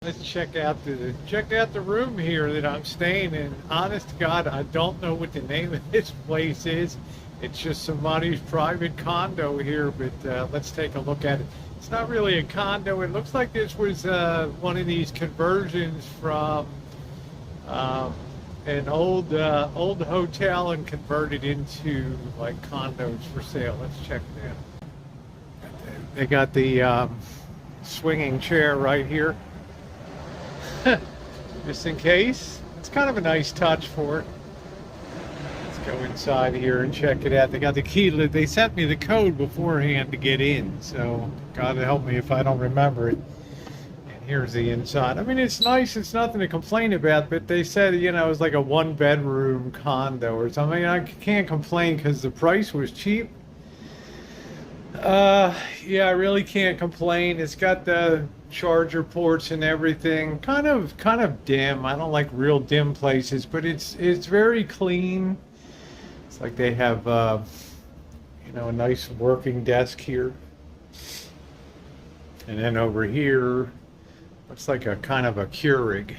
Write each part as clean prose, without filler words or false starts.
Let's check out the room here that I'm staying in. Honest to God, I don't know what the name of this place is. It's just somebody's private condo here, but let's take a look at it. It's not really a condo. It looks like this was one of these conversions from an old hotel and converted into like condos for sale. Let's check it out. They got the swinging chair right here. Just in case. It's kind of a nice touch for it. Let's go inside here and check it out. They got the key. They sent me the code beforehand to get in, so God help me if I don't remember it. And here's the inside. I mean, it's nice. It's nothing to complain about, but they said, you know, it was like a one-bedroom condo or something. I can't complain because the price was cheap. Yeah, I really can't complain. It's got the charger ports and everything. Kind of dim. I don't like real dim places, but it's very clean. It's like they have you know, a nice working desk here. And then over here looks like a kind of a Keurig.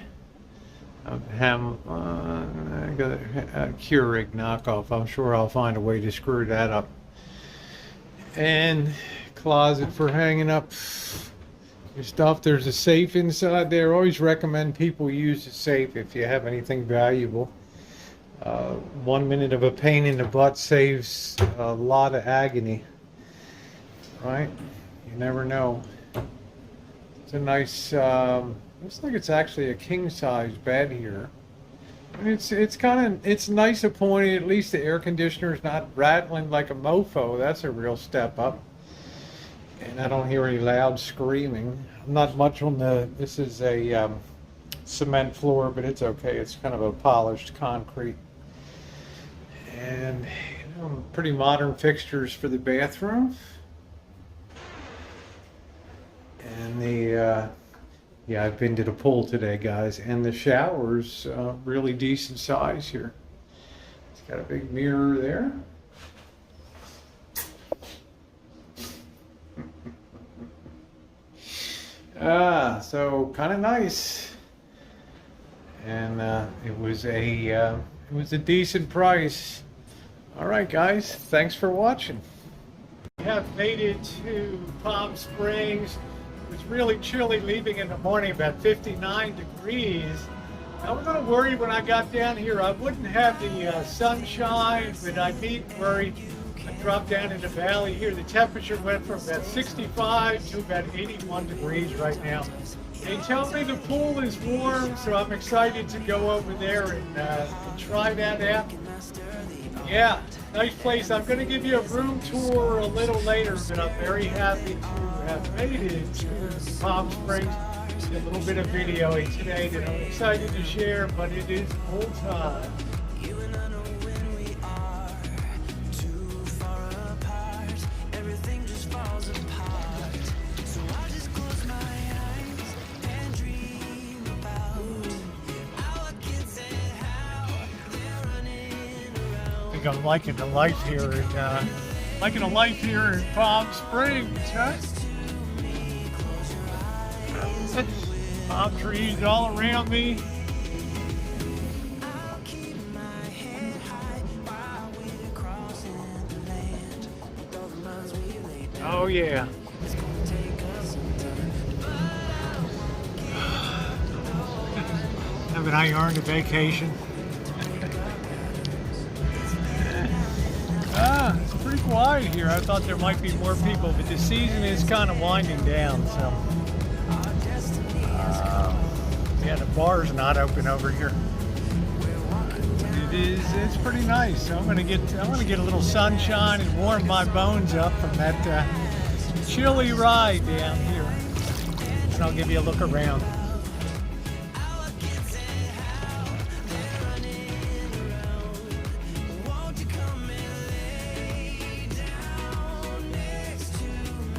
I got a Keurig knockoff. I'm sure I'll find a way to screw that up. And closet for hanging up your stuff. There's a safe inside there. Always recommend people use a safe if you have anything valuable. 1 minute of a pain in the butt saves a lot of agony, right? You never know. It's a nice looks like it's actually a king size bed here. It's nice appointed. At least the air conditioner's not rattling like a mofo. That's a real step up. And I don't hear any loud screaming. I'm not much on this is a cement floor, but it's okay. It's kind of a polished concrete. And you know, pretty modern fixtures for the bathroom. And the yeah, I've been to the pool today, guys, and the shower's really decent size here. It's got a big mirror there. So kind of nice, and it was a decent price. All right, guys, thanks for watching. We have made it to Palm Springs. It was really chilly leaving in the morning, about 59 degrees. I was going to worry when I got down here I wouldn't have the sunshine, but I needn't worry. I dropped down in the valley here. The temperature went from about 65 to about 81 degrees right now. They tell me the pool is warm, so I'm excited to go over there and try that out. Yeah, nice place. I'm going to give you a room tour a little later, but I'm very happy to have made it to Palm Springs. A little bit of videoing today that I'm excited to share, but it is full time. I think I'm liking the life here in Palm Springs, huh? Palm trees all around me. Oh yeah. Haven't I earned a vacation? It's pretty quiet here. I thought there might be more people, but the season is kind of winding down, so. Yeah, the bar's not open over here. It's pretty nice. So I'm gonna get a little sunshine and warm my bones up from that chilly ride down here. And I'll give you a look around.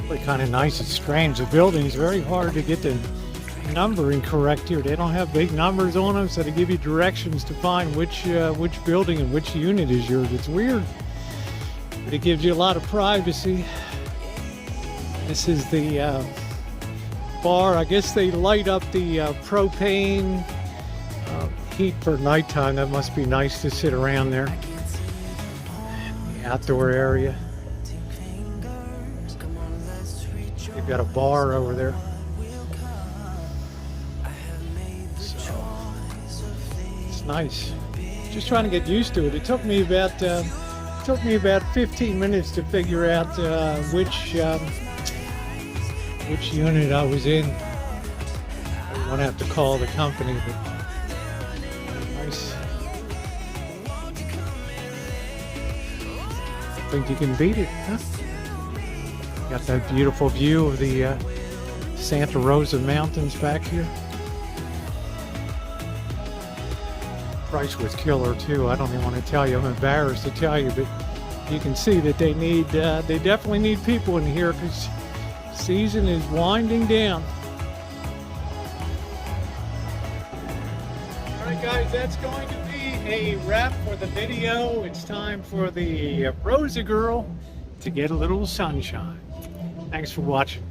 Really kind of nice. It's strange. The building is very hard to get the numbering correct here. They don't have big numbers on them, so they give you directions to find which building and which unit is yours. It's weird, but it gives you a lot of privacy. This is the bar. I guess they light up the propane heat for nighttime. That must be nice to sit around there. The outdoor area. They've got a bar over there. So, it's nice. Just trying to get used to it. It took me about 15 minutes to figure out which unit I was in. I won't have to call the company, but nice. I think you can beat it, huh? Got that beautiful view of the Santa Rosa Mountains back here. Price was killer too. I don't even want to tell you. I'm embarrassed to tell you, but you can see that they definitely need people in here because season is winding down. All right, guys, that's going to be a wrap for the video. It's time for the Rosa girl to get a little sunshine. Thanks for watching.